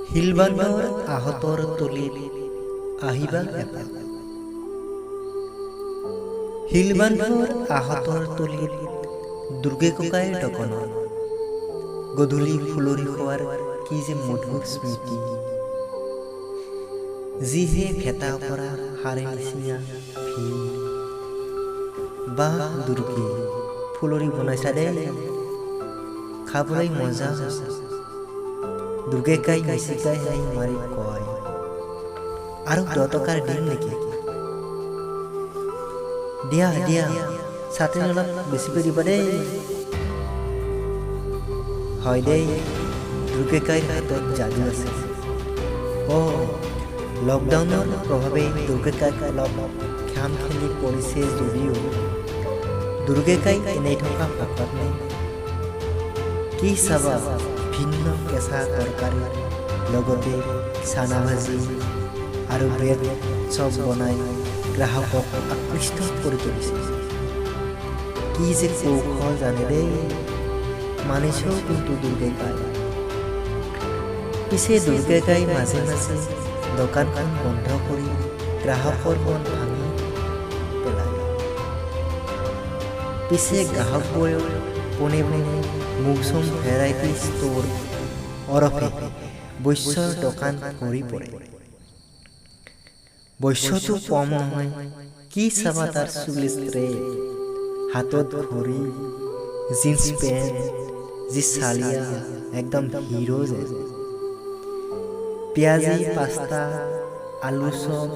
শিলবান্ধৰ আহতৰ তলিত আহিবা এপাক। শিলবান্ধৰ আহতৰ তলিত দুৰ্গে ককাইৰ দোকানত গধূলি ফুলৰি খোৱাৰ কি যে মধুৰ স্মৃতি। যিহে ভেটা পৰা হাৰে নিচিঙা ভিৰ। বাহ দুৰ্গে, ফুলৰি বনাইছা দেই, খাবলৈ মজা হৈছে। দুৰ্গে কাই মিচিকাই হাঁহি মাৰি কয়, আৰু 10 টকাৰ দিম নেকি? দিয়া দিয়া, চাটনি অলপ বেছিকৈ দিবা দেই। হয় দেই, দুৰ্গে কাইৰ হাতত যাদু আছে। লকডাউনৰ প্ৰভাৱে দুৰ্গে কাইক অলপ ঘাম খেলি পৰিছে যদিও দুৰ্গে কাই এনেই থকা ভকত নাই। কি চাবা, ভিন্ন কেঁচা তৰকাৰী লগতে চানা ভাজি আৰু ব্ৰেড চপ বনাই গ্ৰাহকক আকৃষ্ট কৰি তুলিছে। কি যে কৌশল জানে দেই, মানিছো কিন্তু দুৰ্গে কাই। পিছে দুৰ্গে কাই মাজে মাজে দোকানখন বন্ধ কৰি গ্ৰাহকৰ মন ভাঙি পেলায়। পিছে গ্ৰাহকবোৰেও পোনে পোনে মৌচুম ভেৰাইটি ষ্ট'ৰ ওৰফে বৈশ্যৰ দোকান ভৰি পৰে। বৈশ্যটো কম নহয়, কি চাবা তাৰ চুলি ষ্ট্ৰেট, হাতত ঘড়ী, জিন্স পেণ্ট, যি চালিয়া একদম হিৰো যেন। পিঁয়াজি, পাস্তা, আলু চপ,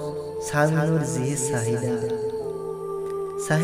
চাওমিনৰ যিহে চাহিদা।